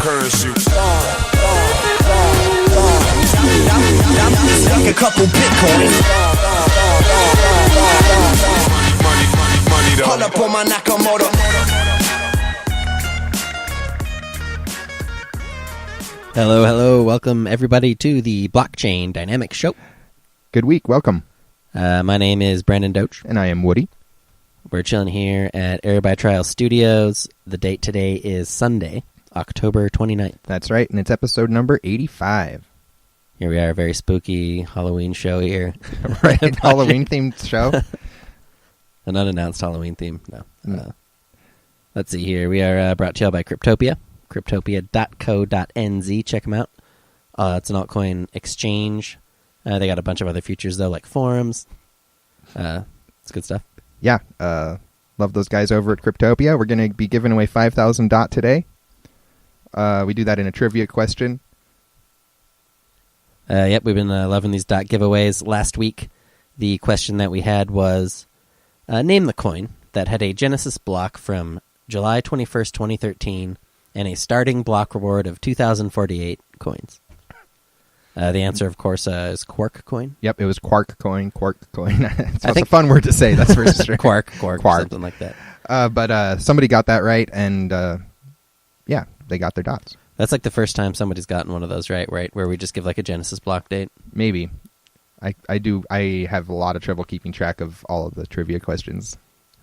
cryptocurrency. Like a couple Bitcoins. Money, Hold up on my Nakamoto. Hello. Welcome, everybody, to the Blockchain Dynamics Show. Good week. Welcome. My name is Brandon Doach. And I am Woody. We're chilling here at Air by Trial Studios. The date today is Sunday, October 29th. That's right, and it's episode number 85. Here we are, a very spooky Halloween show here. Right, Halloween-themed show. An unannounced Halloween theme, no. Let's see here. We are brought to you by Cryptopia. Cryptopia.co.nz. Check them out. It's an altcoin exchange. They got a bunch of other features, though, like forums. It's good stuff. Yeah, love those guys over at Cryptopia. We're going to be giving away 5,000 DOT today. We do that in a trivia question. Yep, we've been loving these DOT giveaways. Last week, the question that we had was, name the coin that had a Genesis block from July 21st, 2013, and a starting block reward of 2,048 coins. The answer, of course, is Quark coin. Yep, it was Quark coin. It's a fun word to say. That's for sure. Quark, something like that. But somebody got that right, and yeah, they got their dots. That's like the first time somebody's gotten one of those right, where we just give like a Genesis block date. Maybe. I have a lot of trouble keeping track of all of the trivia questions.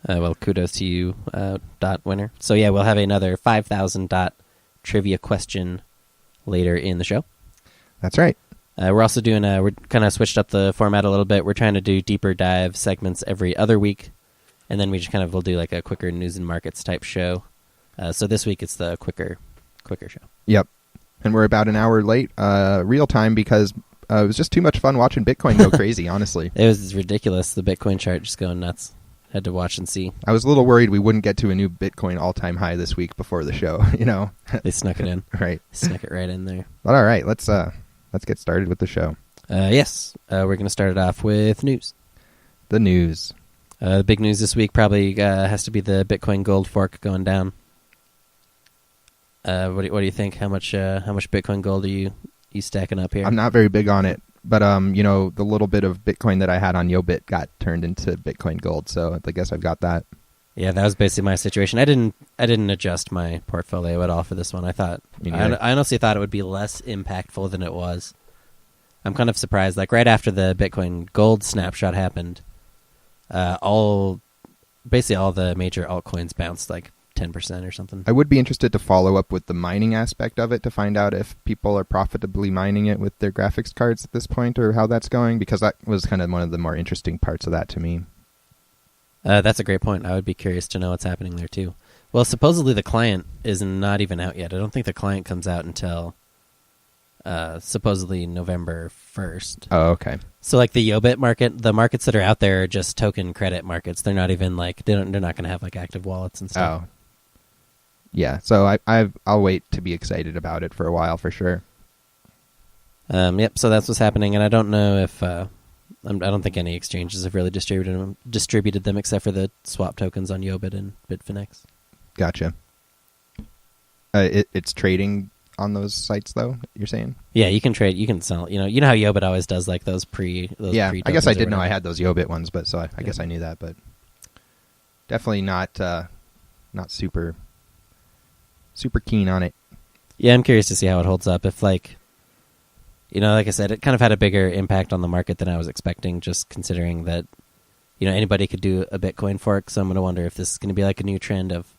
Well, kudos to you, DOT winner. So yeah, we'll have another 5,000 DOT trivia question later in the show. That's right. We're also doing, we're kind of switched up the format a little bit. We're trying to do deeper dive segments every other week, and then we just kind of will do like a quicker news and markets type show. So this week it's the quicker show. Yep. And we're about an hour late, real time, because it was just too much fun watching Bitcoin go crazy, honestly. It was ridiculous, the Bitcoin chart just going nuts. Had to watch and see. I was a little worried we wouldn't get to a new Bitcoin all-time high this week before the show, you know. They snuck it in. Right. Snuck it right in there. But all right, let's get started with the show. Yes, we're going to start it off with news. The news. The big news this week probably has to be the Bitcoin gold fork going down. What do you think? How much Bitcoin gold are you stacking up here? I'm not very big on it, but you know, the little bit of Bitcoin that I had on YoBit got turned into Bitcoin gold, so I guess I've got that. Yeah, that was basically my situation. I didn't adjust my portfolio at all for this one. I honestly thought it would be less impactful than it was. I'm kind of surprised. Like right after the Bitcoin gold snapshot happened, basically all the major altcoins bounced like 10% or something. I would be interested to follow up with the mining aspect of it to find out if people are profitably mining it with their graphics cards at this point, or how that's going, because that was kind of one of the more interesting parts of that to me. That's a great point. I would be curious to know what's happening there too. Well, supposedly the client is not even out yet. I don't think the client comes out until supposedly November 1st. Oh, okay. So like the YoBit market, the markets that are out there are just token credit markets. They're not even like they're not going to have like active wallets and stuff. Oh. Yeah, so I'll wait to be excited about it for a while for sure. Yep. So that's what's happening, and I don't know if I don't think any exchanges have really distributed them except for the swap tokens on YoBit and Bitfinex. Gotcha. It's trading on those sites though, you're saying? Yeah, you can trade. You can sell. You know how YoBit always does like those pre. Yeah, I guess I did know I had those YoBit ones, but so I guess I knew that, but definitely not super keen on it. Yeah, I'm curious to see how it holds up. If like I said, it kind of had a bigger impact on the market than I was expecting, just considering that, anybody could do a Bitcoin fork. So I'm going to wonder if this is going to be like a new trend of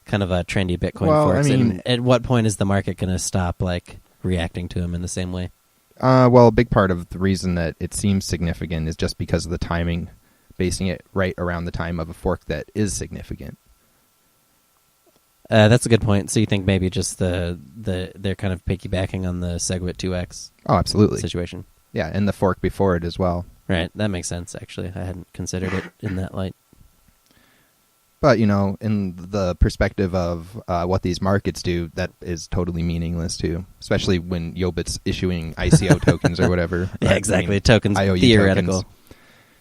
kind of a trendy Bitcoin forks. I mean, and at what point is the market going to stop like reacting to them in the same way? Well, a big part of the reason that it seems significant is just because of the timing, basing it right around the time of a fork that is significant. That's a good point. So you think maybe just they're kind of piggybacking on the SegWit 2x situation? Yeah, and the fork before it as well. Right, that makes sense, actually. I hadn't considered it in that light. But, in the perspective of what these markets do, that is totally meaningless, too. Especially when YoBit's issuing ICO tokens or whatever. Yeah, exactly. I mean, tokens, IOU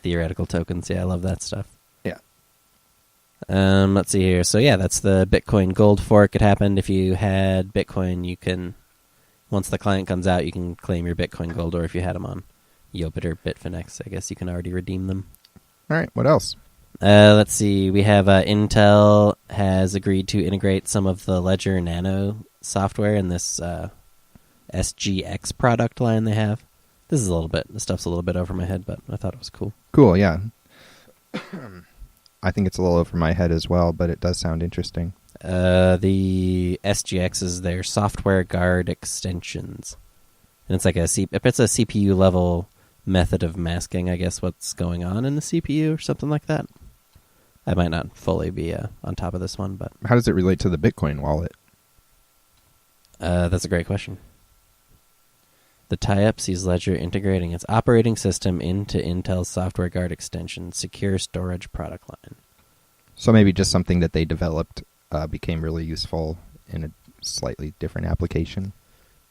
theoretical tokens. Yeah, I love that stuff. Yeah. Let's see here. So yeah, that's the Bitcoin Gold fork. It happened. If you had Bitcoin, you can, once the client comes out, you can claim your Bitcoin Gold, or if you had them on Yobit or Bitfinex, I guess you can already redeem them. All right, what else? Let's see. We have Intel has agreed to integrate some of the Ledger Nano software in this SGX product line they have. This stuff's a little bit over my head, but I thought it was cool. Cool, yeah. I think it's a little over my head as well, but it does sound interesting. The SGX is their software guard extensions. And it's like if it's a CPU level method of masking, I guess, what's going on in the CPU or something like that. I might not fully be on top of this one, but... How does it relate to the Bitcoin wallet? That's a great question. The tie-up sees Ledger integrating its operating system into Intel's software guard extension secure storage product line. So maybe just something that they developed became really useful in a slightly different application.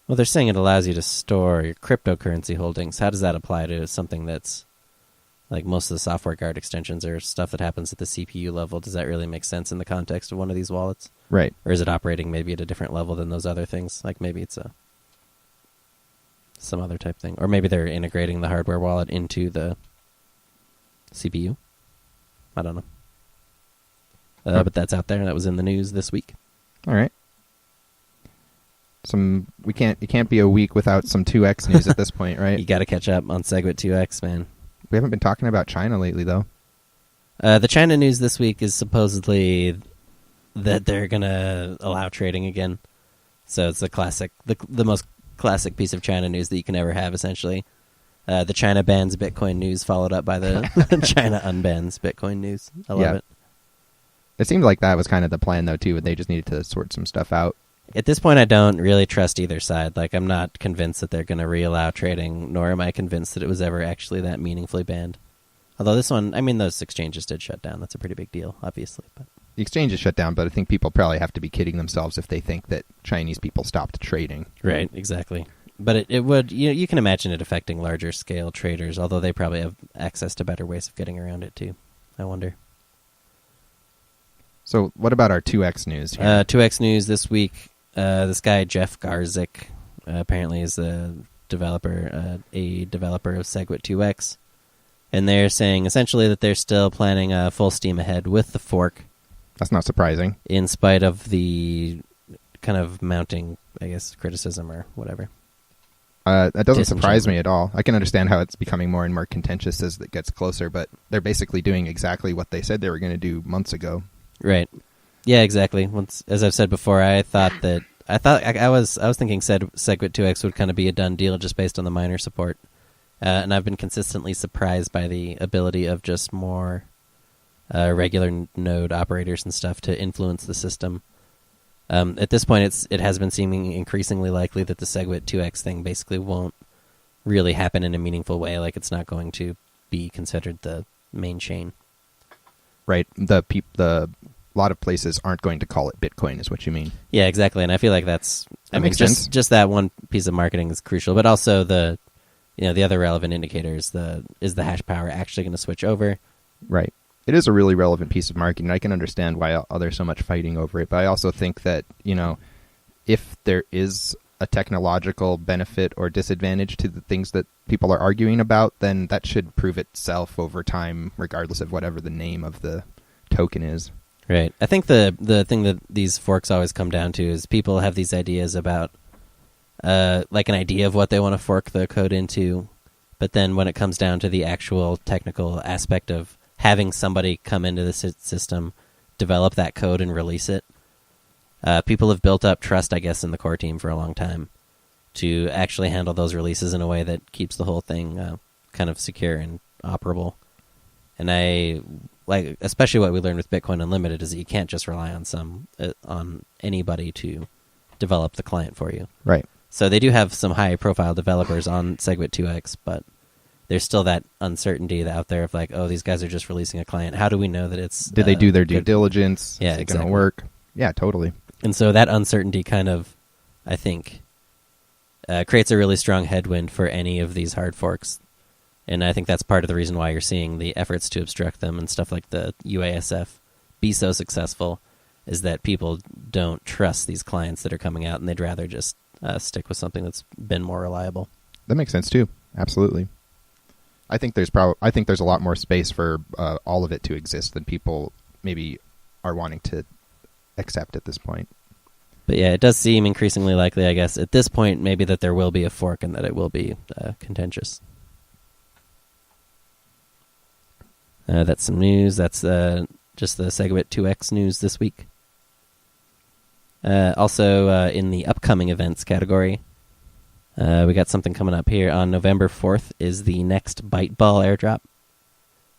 Well, they're saying it allows you to store your cryptocurrency holdings. How does that apply to something that's like most of the software guard extensions are stuff that happens at the CPU level? Does that really make sense in the context of one of these wallets? Right. Or is it operating maybe at a different level than those other things? Like maybe it's some other type thing. Or maybe they're integrating the hardware wallet into the CPU. I don't know. But that's out there. That was in the news this week. All right. It can't be a week without some 2x news at this point, right? You got to catch up on Segwit 2x, man. We haven't been talking about China lately, though. The China news this week is supposedly that they're going to allow trading again. So it's the most classic piece of China news that you can ever have, essentially. The China bans Bitcoin news followed up by the China unbans Bitcoin news. I love it. It seemed like that was kind of the plan, though, too, but they just needed to sort some stuff out. At this point, I don't really trust either side. Like, I'm not convinced that they're going to re-allow trading, nor am I convinced that it was ever actually that meaningfully banned. Although this one, I mean, those exchanges did shut down. That's a pretty big deal, obviously. But the exchange is shut down, but I think people probably have to be kidding themselves if they think that Chinese people stopped trading. Right, exactly. But it would, you can imagine it affecting larger scale traders, although they probably have access to better ways of getting around it, too. I wonder. So what about our 2x news here? 2x news this week. This guy, Jeff Garzik, apparently is a developer of Segwit 2x. And they're saying essentially that they're still planning full steam ahead with the fork. That's not surprising. In spite of the kind of mounting, I guess, criticism or whatever. That doesn't surprise me at all. I can understand how it's becoming more and more contentious as it gets closer, but they're basically doing exactly what they said they were going to do months ago. Right. Yeah, exactly. As I've said before, I was thinking Segwit 2x would kind of be a done deal just based on the miner support. And I've been consistently surprised by the ability of just more regular node operators and stuff to influence the system. At this point, it has been seeming increasingly likely that the Segwit 2x thing basically won't really happen in a meaningful way. Like, it's not going to be considered the main chain. Right. A lot of places aren't going to call it Bitcoin, is what you mean. Yeah, exactly. And I feel like that makes sense. Just that one piece of marketing is crucial, but also the other relevant indicators. Is the hash power actually going to switch over? Right. It is a really relevant piece of marketing. I can understand why there's so much fighting over it, but I also think that, if there is a technological benefit or disadvantage to the things that people are arguing about, then that should prove itself over time, regardless of whatever the name of the token is. Right. I think the thing that these forks always come down to is people have these ideas about, like an idea of what they want to fork the code into, but then when it comes down to the actual technical aspect of having somebody come into the system, develop that code, and release it, people have built up trust, I guess, in the core team for a long time to actually handle those releases in a way that keeps the whole thing kind of secure and operable. And especially what we learned with Bitcoin Unlimited is that you can't just rely on anybody to develop the client for you. Right. So they do have some high-profile developers on Segwit 2x, but there's still that uncertainty out there of like, oh, these guys are just releasing a client. How do we know that it's... Did they do their due diligence? Yeah, is it exactly. going to work? Yeah, totally. And so that uncertainty kind of, I think, creates a really strong headwind for any of these hard forks. And I think that's part of the reason why you're seeing the efforts to obstruct them and stuff like the UASF be so successful is that people don't trust these clients that are coming out, and they'd rather just stick with something that's been more reliable. That makes sense too. Absolutely. I think there's a lot more space for all of it to exist than people maybe are wanting to accept at this point. But yeah, it does seem increasingly likely, I guess, at this point, maybe that there will be a fork and that it will be contentious. That's some news. That's just the Segwit 2X news this week. Also, in the upcoming events category, we got something coming up here on November 4th is the next Byteball Airdrop,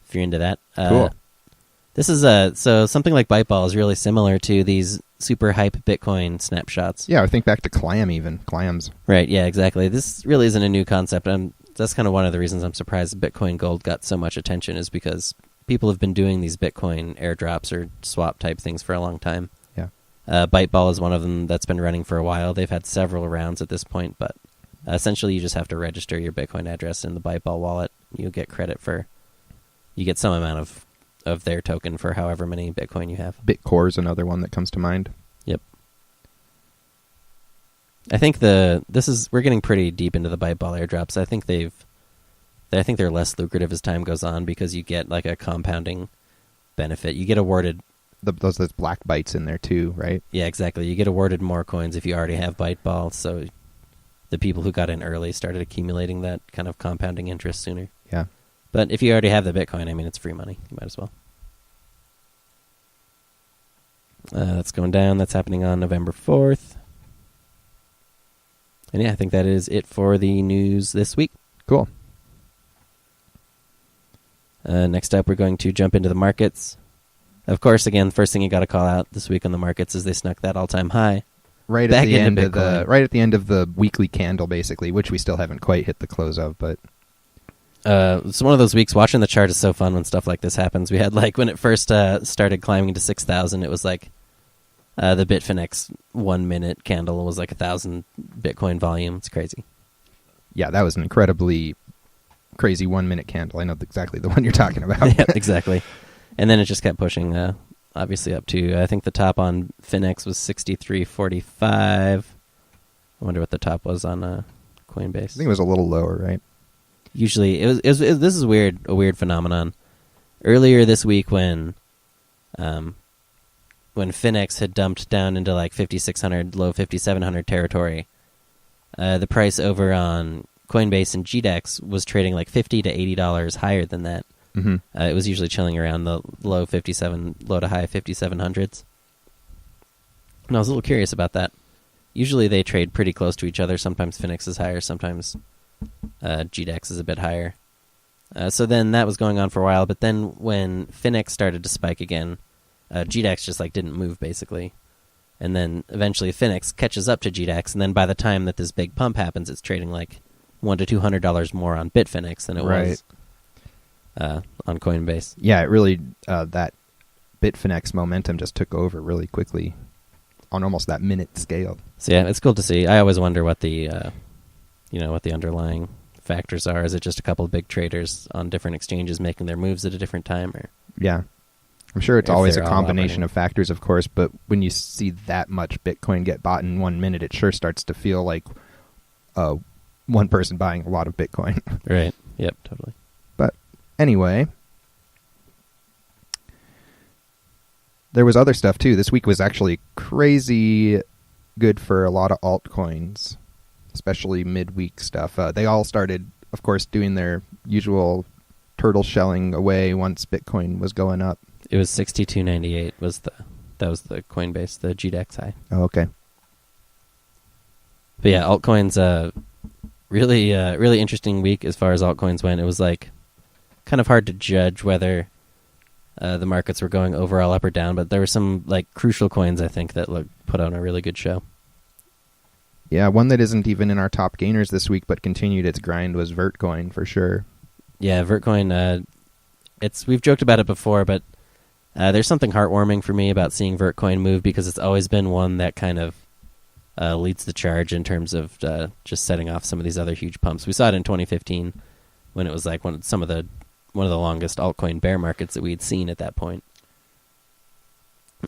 if you're into that. Cool. This is so something like Byteball is really similar to these super hype Bitcoin snapshots. Yeah, I think back to Clams. Right, yeah, exactly. This really isn't a new concept. That's kind of one of the reasons I'm surprised Bitcoin Gold got so much attention, is because people have been doing these Bitcoin airdrops or swap type things for a long time. Yeah. Byteball is one of them that's been running for a while. They've had several rounds at this point, but essentially you just have to register your Bitcoin address in the Byteball wallet. You get credit you get some amount of their token for however many Bitcoin you have. Bitcore is another one that comes to mind. Yep. I think we're getting pretty deep into the Byteball airdrops. I think they're less lucrative as time goes on because you get like a compounding benefit. You get awarded those black bytes in there too, right? Yeah, exactly. You get awarded more coins if you already have Byteball, so the people who got in early started accumulating that kind of compounding interest sooner. Yeah. But if you already have the Bitcoin, I mean, it's free money. You might as well. That's going down. That's happening on November 4th. And yeah, I think that is it for the news this week. Cool. Next up, we're going to jump into the markets. Of course, again, the first thing you got to call out this week on the markets is they snuck that all-time high. Right at the end of the weekly candle, basically, which we still haven't quite hit the close of, but it's one of those weeks. Watching the chart is so fun when stuff like this happens. We had when it first started climbing to 6,000, it was like the Bitfinex 1 minute candle was like 1,000 Bitcoin volume. It's crazy. Yeah, that was an incredibly crazy 1 minute candle. I know exactly the one you're talking about. Yeah, exactly. And then it just kept pushing, obviously up to, I think the top on Finex was 63.45. I wonder what the top was on Coinbase. I think it was a little lower, right? Usually, this is a weird phenomenon. Earlier this week when Finex had dumped down into like 5,600, low 5,700 territory, the price over on Coinbase and GDEX was trading like $50 to $80 higher than that. Mm-hmm. It was usually chilling around the low to high 5,700s. And I was a little curious about that. Usually they trade pretty close to each other. Sometimes Finex is higher, sometimes GDEX is a bit higher. So then that was going on for a while, but then when Finex started to spike again, GDEX just didn't move basically. And then eventually Finex catches up to GDEX, and then by the time that this big pump happens, it's trading like $100 to $200 more on Bitfinex than it was on Coinbase. Yeah, it really that Bitfinex momentum just took over really quickly on almost that minute scale. So yeah, it's cool to see. I always wonder what the what the underlying factors are. Is it just a couple of big traders on different exchanges making their moves at a different time? Or yeah, I'm sure it's always a all combination operating. of factors, of course, but when you see that much Bitcoin get bought in 1 minute, it sure starts to feel like one person buying a lot of Bitcoin. Right. Yep, totally. But anyway, there was other stuff too. This week was actually crazy good for a lot of altcoins, especially midweek stuff. They all started, of course, doing their usual turtle shelling away once Bitcoin was going up. It was 62.98 that was the Coinbase, the GDEX high. Oh, okay. But yeah, altcoins, really interesting week as far as altcoins went. It was kind of hard to judge whether the markets were going overall up or down, but there were some crucial coins I think that put on a really good show. Yeah, one that isn't even in our top gainers this week but continued its grind was Vertcoin for sure. Yeah, Vertcoin, we've joked about it before, but there's something heartwarming for me about seeing Vertcoin move because it's always been one that kind of leads the charge in terms of just setting off some of these other huge pumps. We saw it in 2015 when it was one of the longest altcoin bear markets that we'd seen at that point.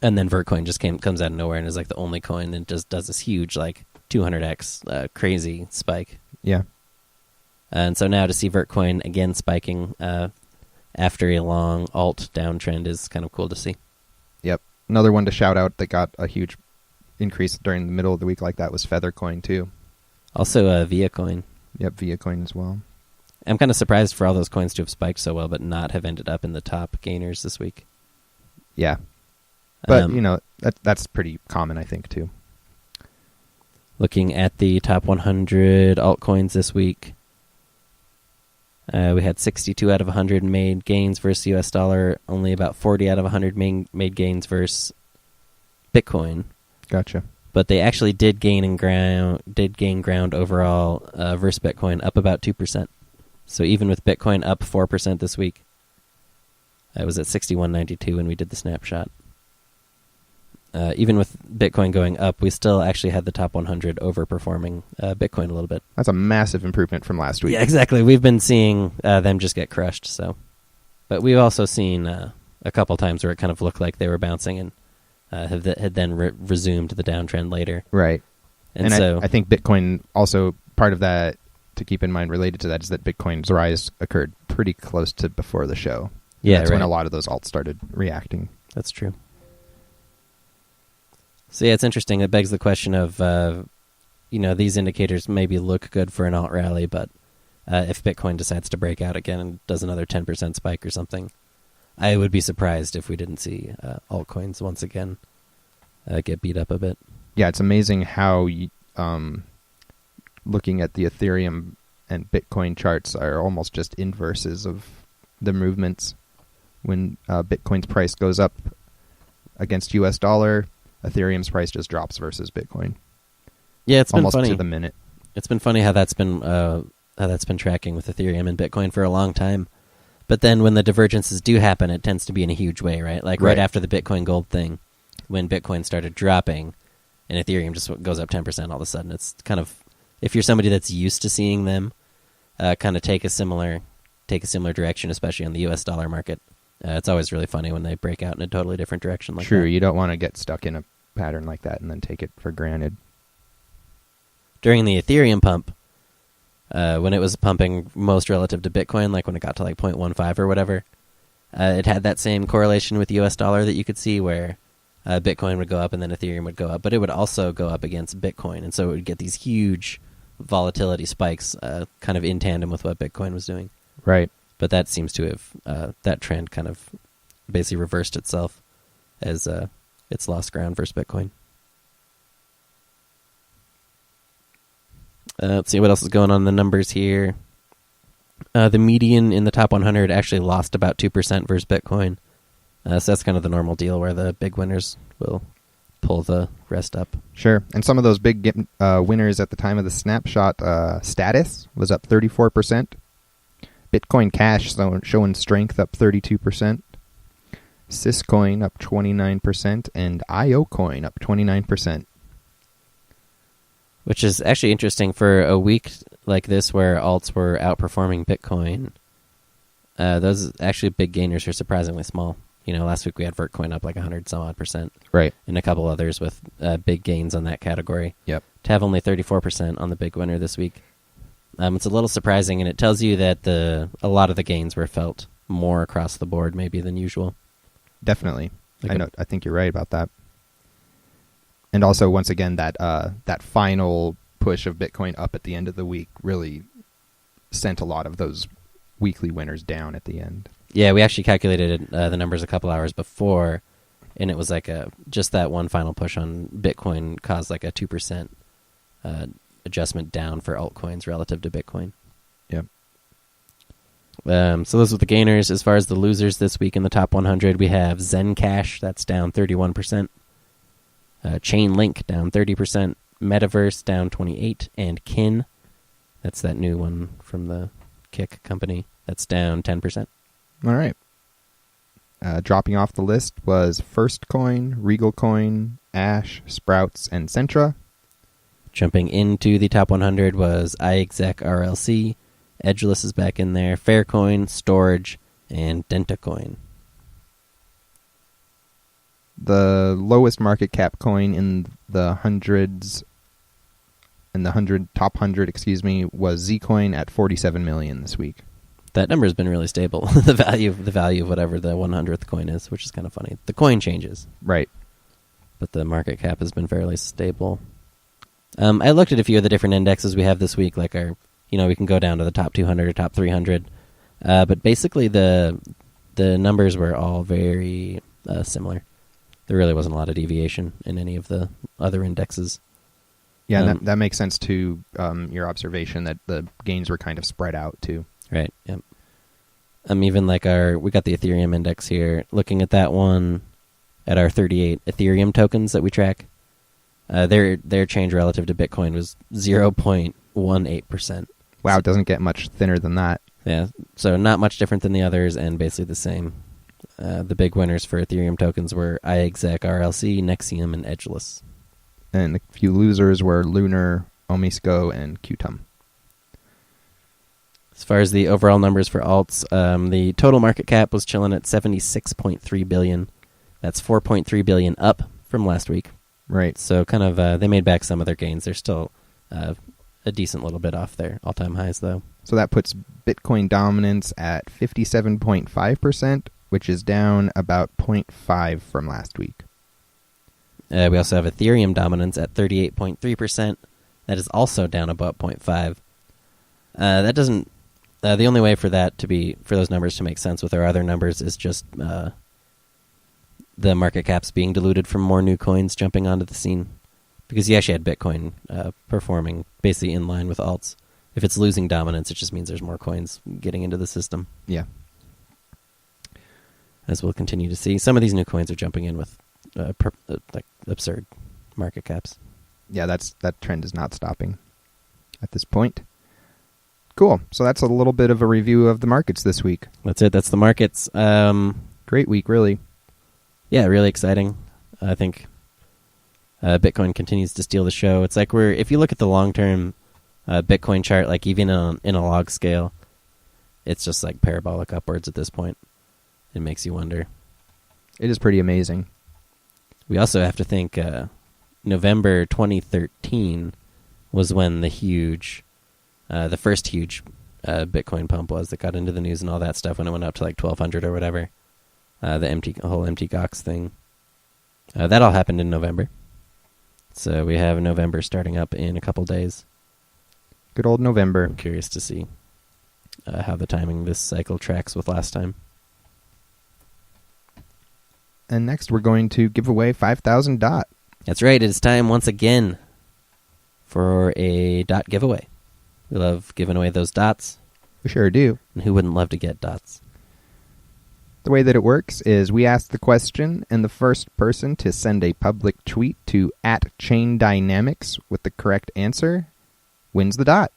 And then Vertcoin just comes out of nowhere and is like the only coin and just does this huge, like, 200x crazy spike. Yeah. And so now to see Vertcoin again spiking after a long alt downtrend is kind of cool to see. Yep. Another one to shout out that got a huge increase during the middle of the week like that was Feathercoin too. Also Viacoin. Yep, Viacoin as well. I'm kind of surprised for all those coins to have spiked so well but not have ended up in the top gainers this week. Yeah. But, that's pretty common, I think, too. Looking at the top 100 altcoins this week, we had 62 out of 100 made gains versus US dollar, only about 40 out of 100 made gains versus Bitcoin. Gotcha. But they actually did gain ground overall versus Bitcoin, up about 2%. So even with Bitcoin up 4% this week, I was at 61.92 when we did the snapshot. Even with Bitcoin going up, we still actually had the top 100 overperforming Bitcoin a little bit. That's a massive improvement from last week. Yeah, exactly. We've been seeing them just get crushed. But we've also seen a couple times where it kind of looked like they were bouncing and had then resumed the downtrend later. Right. And so I think Bitcoin also, part of that to keep in mind related to that is that Bitcoin's rise occurred pretty close to before the show. Yeah, that's right. when a lot of those alts started reacting. That's true. So yeah, it's interesting. It begs the question of, these indicators maybe look good for an alt rally, but if Bitcoin decides to break out again and does another 10% spike or something, I would be surprised if we didn't see altcoins once again get beat up a bit. Yeah, it's amazing how looking at the Ethereum and Bitcoin charts are almost just inverses of the movements. When Bitcoin's price goes up against US dollar, Ethereum's price just drops versus Bitcoin. Yeah, it's been almost funny to the minute. It's been funny how that's been tracking with Ethereum and Bitcoin for a long time. But then when the divergences do happen, it tends to be in a huge way, right? Like right after the Bitcoin gold thing, when Bitcoin started dropping, and Ethereum just goes up 10% all of a sudden. It's kind of, if you're somebody that's used to seeing them kind of take a similar direction, especially on the US dollar market, it's always really funny when they break out in a totally different direction like that. True, you don't want to get stuck in a pattern like that and then take it for granted. During the Ethereum pump, when it was pumping most relative to Bitcoin, like when it got to like 0.15 or whatever, it had that same correlation with US dollar that you could see where Bitcoin would go up and then Ethereum would go up, but it would also go up against Bitcoin, and so it would get these huge volatility spikes kind of in tandem with what Bitcoin was doing. Right. But that seems to have, that trend kind of basically reversed itself as it's lost ground versus Bitcoin. Let's see what else is going on in the numbers here. The median in the top 100 actually lost about 2% versus Bitcoin. So that's kind of the normal deal where the big winners will pull the rest up. Sure. And some of those big winners at the time of the snapshot, Status was up 34%. Bitcoin Cash showing strength up 32%. Syscoin up 29%. And IOCoin up 29%. Which is actually interesting for a week like this where alts were outperforming Bitcoin. Those actually big gainers are surprisingly small. Last week we had Vertcoin up like 100 some odd percent. Right. And a couple others with big gains on that category. Yep. To have only 34% on the big winner this week. It's a little surprising, and it tells you that a lot of the gains were felt more across the board maybe than usual. Definitely. I think you're right about that. And also, once again, that final push of Bitcoin up at the end of the week really sent a lot of those weekly winners down at the end. Yeah, we actually calculated the numbers a couple hours before, and it was like just that one final push on Bitcoin caused like a 2% adjustment down for altcoins relative to Bitcoin. Yep. So those are the gainers. As far as the losers this week in the top 100, we have Zcash, that's down 31%. Chainlink down 30%. Metaverse down 28%. And Kin, that's that new one from the Kick company, that's down 10%. All right. Dropping off the list was First Coin, Regal Coin, Ash, Sprouts, and Centra. Jumping into the top 100 was iExec RLC. Edgeless is back in there. Faircoin, STORJ, and DentaCoin. The lowest market cap coin in the hundreds, in the top 100, was Zcoin at 47 million this week. That number has been really stable. the value of whatever the 100th coin is, which is kind of funny. The coin changes, Right. but the market cap has been fairly stable. I looked at a few of the different indexes we have this week, like we can go down to the top 200 or top 300, but basically the numbers were all very similar. There really wasn't a lot of deviation in any of the other indexes. Yeah, that makes sense to your observation that the gains were kind of spread out too. Right. Yep. Even like we got the Ethereum index here. Looking at that one, at our 38 Ethereum tokens that we track, their change relative to Bitcoin was 0.18%. Wow, it doesn't get much thinner than that. Yeah, so not much different than the others, and basically the same. The big winners for Ethereum tokens were iExec, RLC, Nexium, and Edgeless. And a few losers were Lunar, Omisco, and Qtum. As far as the overall numbers for alts, the total market cap was chilling at $76.3 billion. That's $4.3 billion up from last week. Right. So kind of they made back some of their gains. They're still a decent little bit off their all-time highs, though. So that puts Bitcoin dominance at 57.5%, which is down about 0.5 from last week. We also have Ethereum dominance at 38.3%. That is also down about 0.5. That doesn't. The only way for those numbers to make sense with our other numbers is just the market caps being diluted from more new coins jumping onto the scene. Because you actually had Bitcoin performing basically in line with alts. If it's losing dominance, it just means there's more coins getting into the system. Yeah. As we'll continue to see. Some of these new coins are jumping in with like absurd market caps. Yeah, that trend is not stopping at this point. Cool. So that's a little bit of a review of the markets this week. That's it. That's the markets. Great week, really. Yeah, really exciting. I think Bitcoin continues to steal the show. It's like if you look at the long-term Bitcoin chart, like even in a log scale, it's just like parabolic upwards at this point. It makes you wonder. It is pretty amazing. We also have to think November 2013 was when the first huge Bitcoin pump was that got into the news and all that stuff when it went up to like 1,200 or whatever. The whole empty Gox thing. That all happened in November. So we have November starting up in a couple days. Good old November. I'm curious to see how the timing this cycle tracks with last time. And next we're going to give away 5,000 DOT. That's right. It is time once again for a DOT giveaway. We love giving away those dots. We sure do. And who wouldn't love to get dots? The way that it works is we ask the question, and the first person to send a public tweet to @ChainDynamics with the correct answer wins the DOT.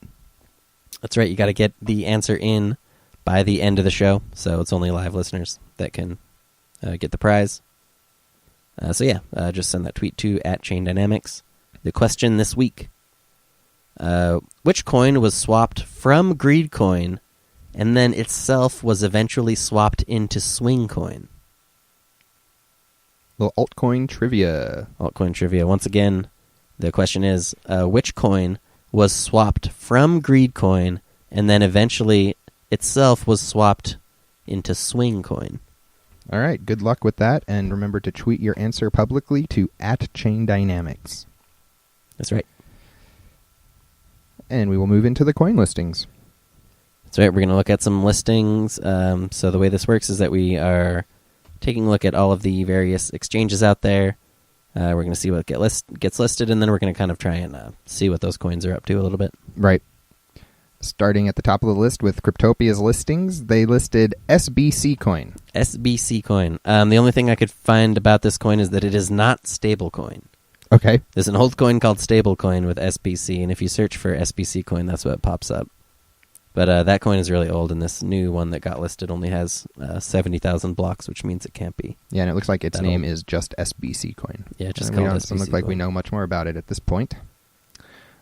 That's right. You got to get the answer in by the end of the show, so it's only live listeners that can get the prize. Just send that tweet to @ChainDynamics. The question this week: which coin was swapped from Greedcoin and then itself was eventually swapped into Swingcoin? Little altcoin trivia. Altcoin trivia. Once again, the question is, which coin was swapped from Greedcoin and then eventually itself was swapped into Swingcoin? All right, good luck with that, and remember to tweet your answer publicly to @ChainDynamics. That's right. And we will move into the coin listings. That's right. We're going to look at some listings. So the way this works is that we are taking a look at all of the various exchanges out there. We're going to see what gets listed, and then we're going to kind of try and see what those coins are up to a little bit. Right. Starting at the top of the list with Cryptopia's listings, they listed SBC coin. SBC coin. The only thing I could find about this coin is that it is not stablecoin. Okay. There's an old coin called stablecoin with SBC, and if you search for SBC coin, that's what pops up. But that coin is really old, and this new one that got listed only has 70,000 blocks, which means it can't be. Yeah, and it looks like its name is just SBC coin. Yeah, just and called it SBC doesn't look like we know much more about it at this point.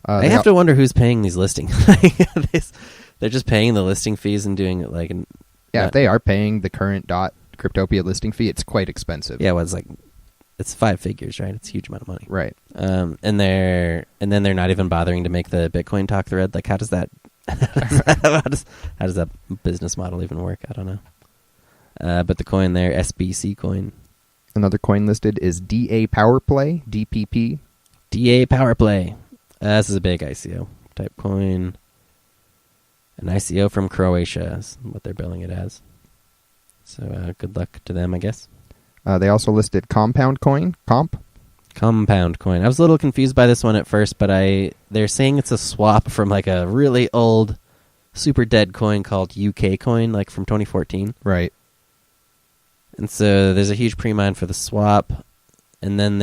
I have to wonder who's paying these listings. They're just paying the listing fees and doing it like... if they are paying the current Cryptopia listing fee, it's quite expensive. Yeah, well, it's it's 5 figures, right? It's a huge amount of money. Right. And then they're not even bothering to make the Bitcoin talk thread. Like, how does that how does that business model even work? I don't know. But the coin there, SBC coin. Another coin listed is DA Powerplay, DPP. DA Powerplay. This is a big ICO type coin. An ICO from Croatia is what they're billing it as. So good luck to them, I guess. They also listed Compound Coin, Compound coin. I was a little confused by this one at first, but they're saying it's a swap from like a really old, super dead coin called UK coin, like from 2014. Right. And so there's a huge pre-mine for the swap, and then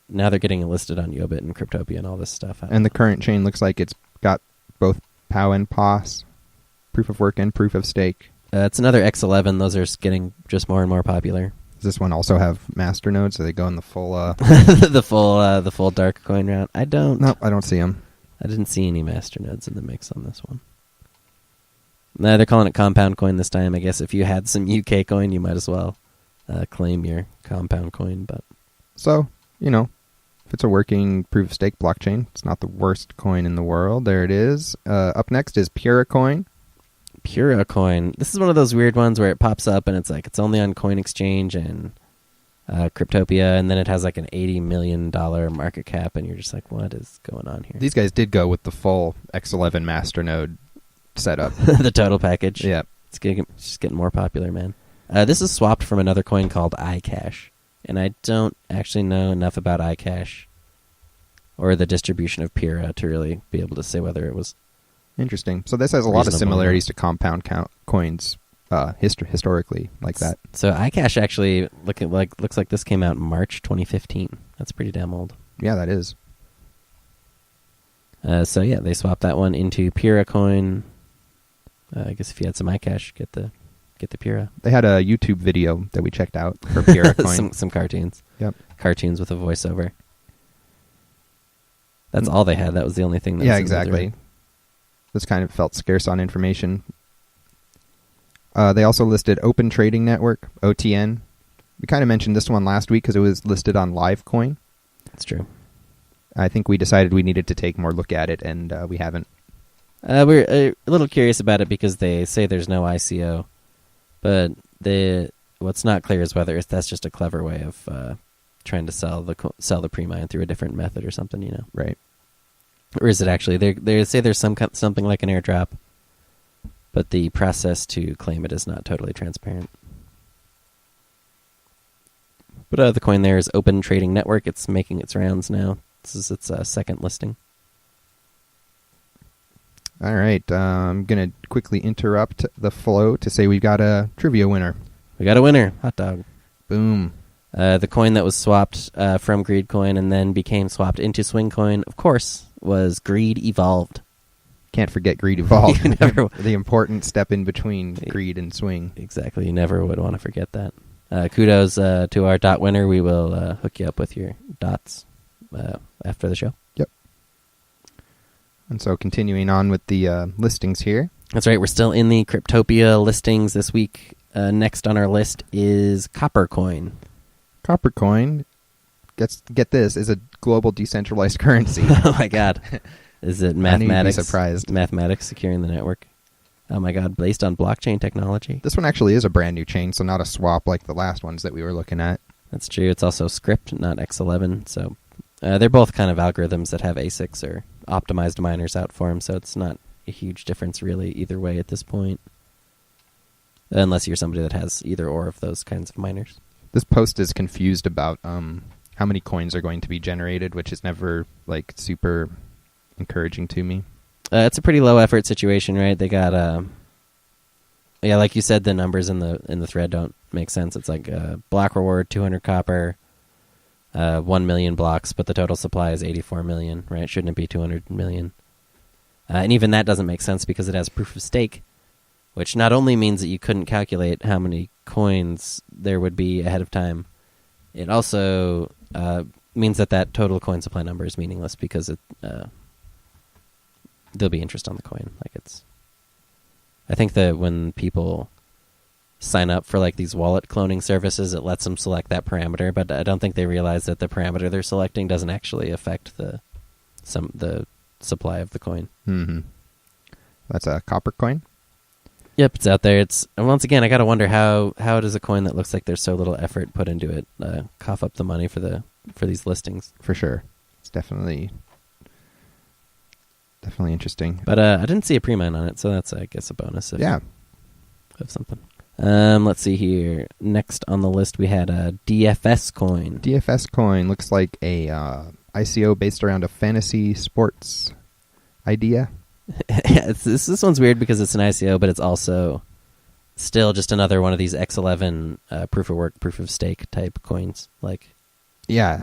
now they're getting it listed on Yobit and Cryptopia and all this stuff. And the current chain looks like it's got both POW and POS, proof of work and proof of stake. It's another X11. Those are getting just more and more popular. Does this one also have master nodes? So they go in the full... the full dark coin route. I don't see them. I didn't see any master nodes in the mix on this one. No, they're calling it compound coin this time. I guess if you had some UK coin, you might as well claim your compound coin. But so, if it's a working proof of stake blockchain, it's not the worst coin in the world. There it is. Up next is PURA coin. PURA coin. This is one of those weird ones where it pops up and it's like it's only on Coin Exchange and Cryptopia, and then it has like an $80 million market cap, and you're just like, what is going on here? These guys did go with the full X11 masternode setup. The total package. Yeah. It's just getting more popular, man. This is swapped from another coin called iCash, and I don't actually know enough about iCash or the distribution of PURA to really be able to say whether it was interesting. So this has a lot of similarities to compound coins historically, like that. So iCash actually looks like this came out in March 2015. That's pretty damn old. Yeah, that is. So yeah, they swapped that one into PURA coin. I guess if you had some iCash, get the PURA. They had a YouTube video that we checked out for PURA coin. some cartoons. Yep. Cartoons with a voiceover. That's all they had. That was the only thing. Yeah, exactly. This kind of felt scarce on information. They also listed Open Trading Network, OTN. We kind of mentioned this one last week because it was listed on Livecoin. That's true. I think we decided we needed to take more look at it, and we haven't. We're a little curious about it because they say there's no ICO, but what's not clear is whether that's just a clever way of trying to sell the pre-mine through a different method or something, Right. Or is it actually they say there's something like an airdrop, but the process to claim it is not totally transparent. But the coin there is Open Trading Network. It's making its rounds now. This is its second listing. All right. I'm going to quickly interrupt the flow to say we've got a trivia winner. We got a winner. Hot dog. Boom. The coin that was swapped from Greed Coin and then became swapped into Swing Coin, of course, was Greed Evolved. Can't forget Greed Evolved. The important step in between Greed and Swing. Exactly. You never would want to forget that. Kudos to our dot winner. We will hook you up with your dots after the show. Yep. And so continuing on with the listings here. That's right. We're still in the Cryptopia listings this week. Next on our list is Copper Coin. Copper Coin, get this, is a global decentralized currency. Oh my God. Is it mathematics? I'd be surprised. Mathematics securing the network. Oh my God, based on blockchain technology. This one actually is a brand new chain, so not a swap like the last ones that we were looking at. That's true. It's also Script, not X11. So they're both kind of algorithms that have ASICs or optimized miners out for them, so it's not a huge difference really either way at this point. Unless you're somebody that has either or of those kinds of miners. This post is confused about how many coins are going to be generated, which is never super encouraging to me. It's a pretty low effort situation, right? They got like you said, the numbers in the thread don't make sense. It's like block reward 200 copper, 1 million blocks, but the total supply is 84 million, right? Shouldn't it be 200 million? And even that doesn't make sense because it has proof of stake, which not only means that you couldn't calculate how many coins there would be ahead of time, it also means that total coin supply number is meaningless because there'll be interest on the coin. I think that when people sign up for like these wallet cloning services, it lets them select that parameter, but I don't think they realize that the parameter they're selecting doesn't actually affect the supply of the coin. Mm-hmm. That's a copper coin. Yep, it's out there. It's once again, I gotta wonder how does a coin that looks like there's so little effort put into it cough up the money for these listings? For sure, it's definitely interesting. But I didn't see a pre-mine on it, so that's I guess a bonus. Yeah, of something. Let's see here. Next on the list, we had a DFS coin. DFS coin looks like a ICO based around a fantasy sports idea. Yeah, this one's weird because it's an ICO, but it's also still just another one of these X11 proof of work, proof of stake type coins. Like, yeah,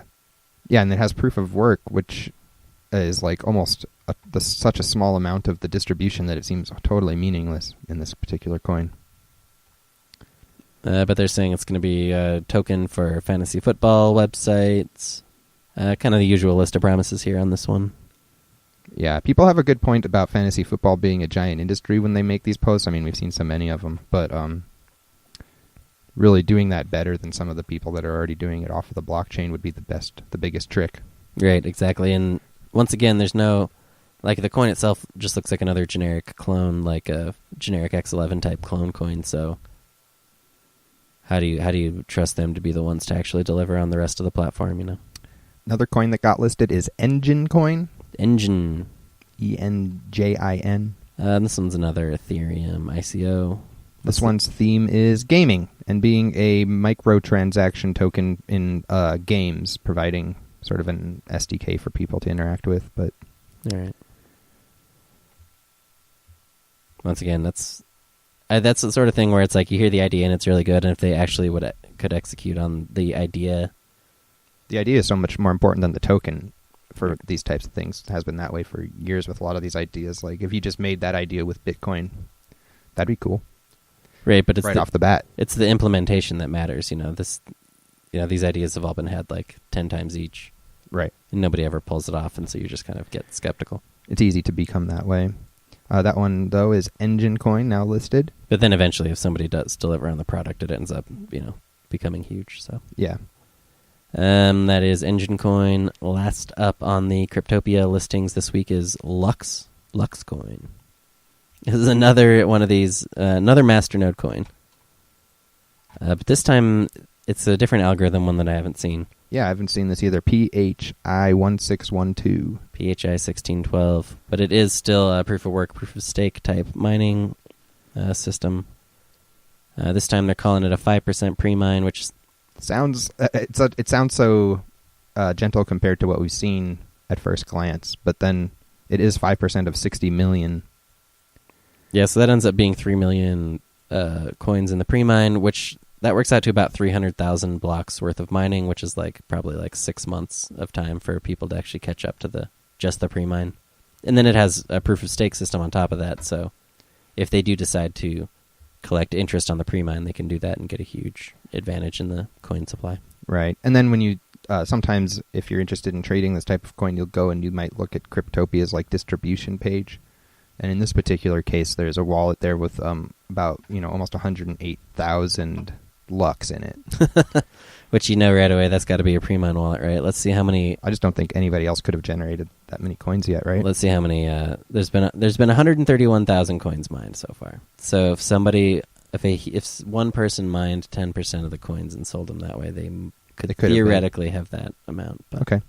and it has proof of work, which is like almost such a small amount of the distribution that it seems totally meaningless in this particular coin. But they're saying it's going to be a token for fantasy football websites. Kind of the usual list of promises here on this one. Yeah, people have a good point about fantasy football being a giant industry when they make these posts. I mean, we've seen so many of them, but really doing that better than some of the people that are already doing it off of the blockchain would be the biggest trick. Right, exactly. And once again, there's no, like, the coin itself just looks like another generic clone, like a generic X11 type clone coin. So how do you trust them to be the ones to actually deliver on the rest of the platform? You know, another coin that got listed is Engine Coin. Engine. ENJIN. This one's another Ethereum ICO. This one's theme is gaming and being a microtransaction token in games, providing sort of an SDK for people to interact with. But all right. Once again, that's the sort of thing where it's like you hear the idea and it's really good, and if they actually could execute on the idea, the idea is so much more important than the token. For these types of things, it has been that way for years with a lot of these ideas. Like if you just made that idea with Bitcoin, that'd be cool, right? But it's right off the bat, it's the implementation that matters. You know, these ideas have all been had like 10 times each, right? And nobody ever pulls it off, and so you just kind of get skeptical. It's easy to become that way. That one though is Engine Coin, now listed. But then eventually, if somebody does deliver on the product, it ends up becoming huge. So yeah. That is Engine Coin. Last up on the Cryptopia listings this week is Lux Coin. This is another one of these, another masternode coin. But this time, it's a different algorithm, one that I haven't seen. Yeah, I haven't seen this either. PHI1612. PHI1612. But it is still a proof of work, proof of stake type mining system. This time they're calling it a 5% pre-mine, which is it sounds so gentle compared to what we've seen at first glance, but then it is 5% of 60 million. Yeah, so that ends up being 3 million coins in the pre-mine, which that works out to about 300,000 blocks worth of mining, which is probably 6 months of time for people to actually catch up to just the pre-mine. And then it has a proof of stake system on top of that, so if they do decide to collect interest on the pre-mine, they can do that and get a huge advantage in the coin supply. Right. And then when you sometimes if you're interested in trading this type of coin, you'll go and you might look at Cryptopia's distribution page. And in this particular case, there's a wallet there with about almost 108,000 Lux in it. Which right away, that's got to be a pre-mine wallet, right? Let's see how many. I just don't think anybody else could have generated that many coins yet, right? Let's see how many. There's been 131,000 coins mined so far. So if one person mined 10% of the coins and sold them that way, they could theoretically have that amount. But, okay.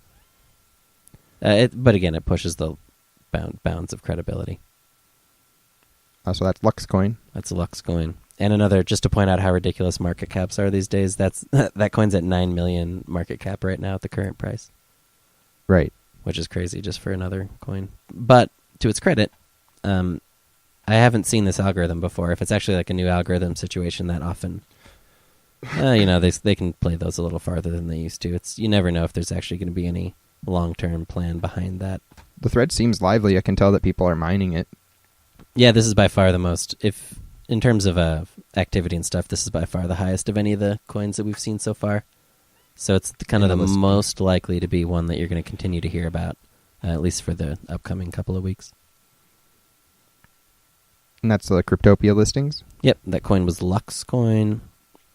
But again, it pushes the bounds of credibility. So that's Lux Coin. That's a Lux Coin. And another, just to point out how ridiculous market caps are these days, that coin's at 9 million market cap right now at the current price. Right. Which is crazy just for another coin. But to its credit, I haven't seen this algorithm before. If it's actually a new algorithm situation that often, they can play those a little farther than they used to. You never know if there's actually going to be any long-term plan behind that. The thread seems lively. I can tell that people are mining it. Yeah, this is by far the most, in terms of activity and stuff, this is by far the highest of any of the coins that we've seen so far. So it's kind of the most likely to be one that you're going to continue to hear about, at least for the upcoming couple of weeks. And that's the Cryptopia listings? Yep, that coin was Lux coin.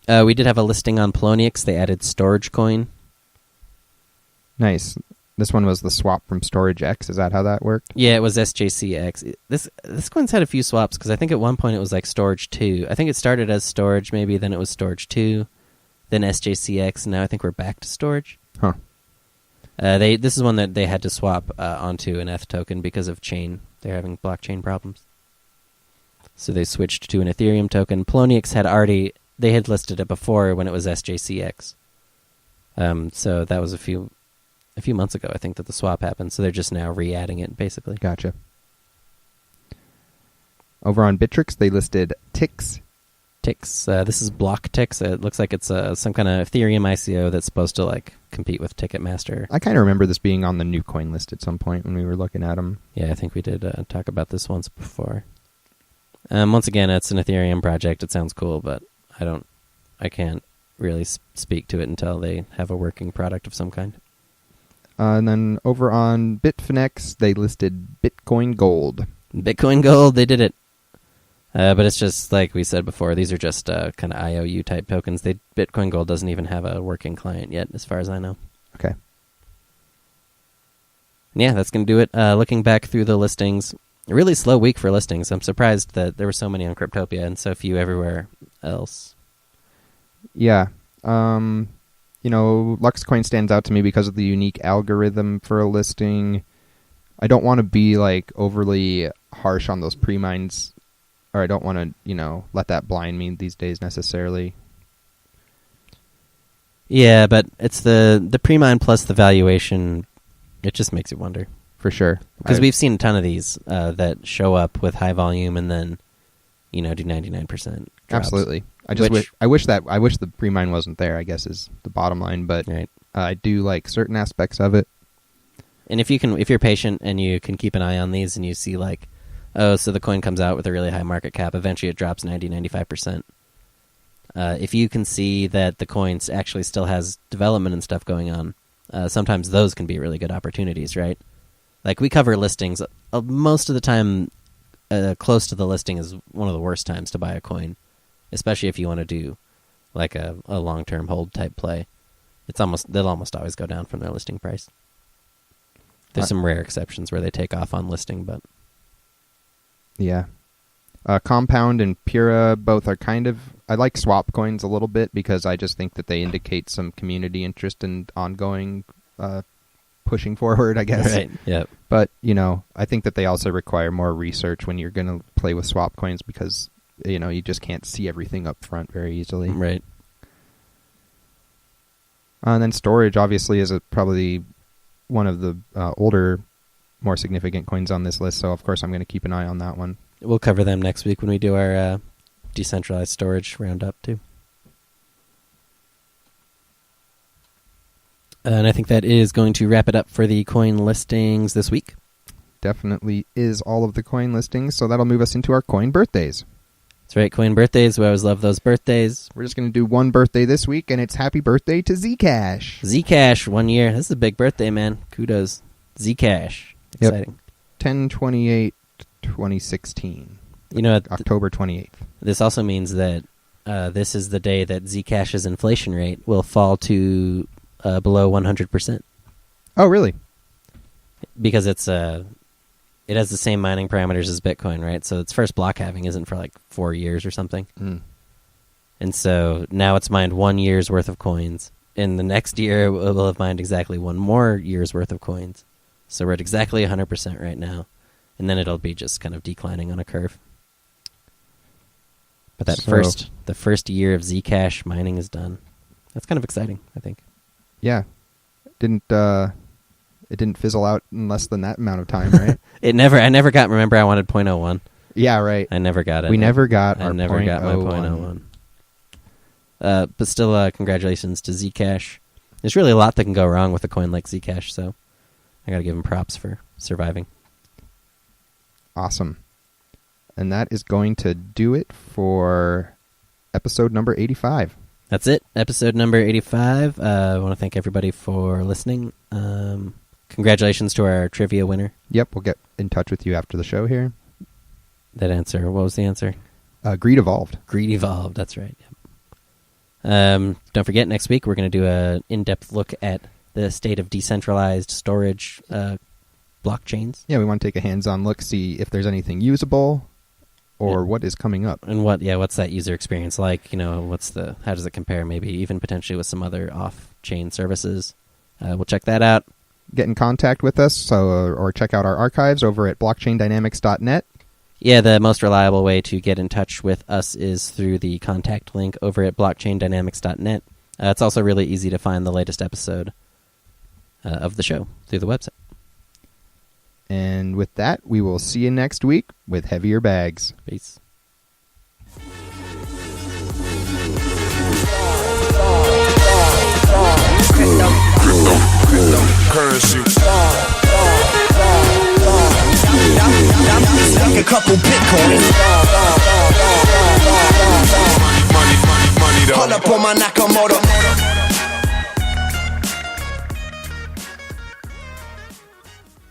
We did have a listing on Poloniex. They added STORJ coin. Nice. This one was the swap from Storage X. Is that how that worked? Yeah, it was SJCX. This coin's had a few swaps because I think at one point it was like STORJ 2. I think it started as STORJ maybe, then it was STORJ 2, then SJCX, and now I think we're back to STORJ. Huh. This is one that they had to swap onto an Eth token because of chain. They're having blockchain problems. So they switched to an Ethereum token. Poloniex they had listed it before when it was SJCX. So that was a few months ago, I think, that the swap happened. So they're just now re-adding it, basically. Gotcha. Over on Bittrex, they listed Tix. Tix. This is Block Tix. It looks like it's some kind of Ethereum ICO that's supposed to like compete with Ticketmaster. I kind of remember this being on the new coin list at some point when we were looking at them. Yeah, I think we did talk about this once before. Once again, it's an Ethereum project. It sounds cool, but I can't really speak to it until they have a working product of some kind. And then over on Bitfinex, they listed Bitcoin Gold. Bitcoin Gold, they did it. But it's just like we said before, these are just kind of IOU type tokens. Bitcoin Gold doesn't even have a working client yet, as far as I know. Okay. Yeah, that's going to do it. Looking back through the listings, a really slow week for listings. I'm surprised that there were so many on Cryptopia and so few everywhere else. Yeah. Luxcoin stands out to me because of the unique algorithm for a listing. I don't want to be like overly harsh on those pre-mines, or I don't want to, let that blind me these days necessarily. Yeah, but it's the pre-mine plus the valuation. It just makes you wonder. For sure. Because we've seen a ton of these that show up with high volume and then, do 99% drops. Absolutely. I wish the pre-mine wasn't there, I guess, is the bottom line, but right. I do like certain aspects of it. And if you're patient and you can keep an eye on these and you see like, so the coin comes out with a really high market cap, eventually it drops 90-95%. If you can see that the coin actually still has development and stuff going on, sometimes those can be really good opportunities, right? Like we cover listings. Most of the time, close to the listing is one of the worst times to buy a coin, especially if you want to do like a long-term hold type play. They'll almost always go down from their listing price. There's some rare exceptions where they take off on listing, but yeah. Compound and PURA both are I like swap coins a little bit because I just think that they indicate some community interest and ongoing pushing forward, I guess. Right. Yep. But, I think that they also require more research when you're going to play with swap coins because, you just can't see everything up front very easily. Right. And then STORJ obviously is probably one of the older, more significant coins on this list, so of course I'm going to keep an eye on that one. We'll cover them next week when we do our decentralized storage roundup, too. And I think that is going to wrap it up for the coin listings this week. Definitely is all of the coin listings, so that'll move us into our coin birthdays. That's right, coin birthdays. We always love those birthdays. We're just going to do one birthday this week, and it's happy birthday to Zcash. Zcash, 1 year. This is a big birthday, man. Kudos. Zcash. Exciting. Yep. 10/28/2016. October 28th. This also means that this is the day that Zcash's inflation rate will fall to below 100%. Oh, really? Because it has the same mining parameters as Bitcoin, right? So its first block halving isn't for like 4 years or something. Mm. And so now it's mined 1 year's worth of coins. In the next year, it will have mined exactly 1 more year's worth of coins. So we're at exactly 100% right now. And then it'll be just kind of declining on a curve. But the first year of Zcash mining is done. That's kind of exciting, I think. Yeah. It didn't fizzle out in less than that amount of time, right? I never got, remember I wanted 0.01. Yeah, right. I never got it. We never got our I never got my 0.01. But still, congratulations to Zcash. There's really a lot that can go wrong with a coin like Zcash, so I got to give him props for surviving. Awesome. And that is going to do it for episode number 85. That's it. Episode number 85. I want to thank everybody for listening. Congratulations to our trivia winner. Yep, we'll get in touch with you after the show here. that answer. What was the answer? Greed evolved. Greed evolved. That's right. Yep. Don't forget, next week we're going to do an in-depth look at the state of decentralized storage blockchains. Yeah, we want to take a hands-on look, see if there's anything usable or what is coming up. And what's that user experience like? You know, how does it compare maybe even potentially with some other off-chain services? We'll check that out. Get in contact with us or check out our archives over at blockchaindynamics.net. Yeah, the most reliable way to get in touch with us is through the contact link over at blockchaindynamics.net. It's also really easy to find the latest episode of the show through the website. And with that, we will see you next week with heavier bags. Peace. Currency. Like a couple Bitcoins. Money, money, money, though. Pull up on my Nakamoto.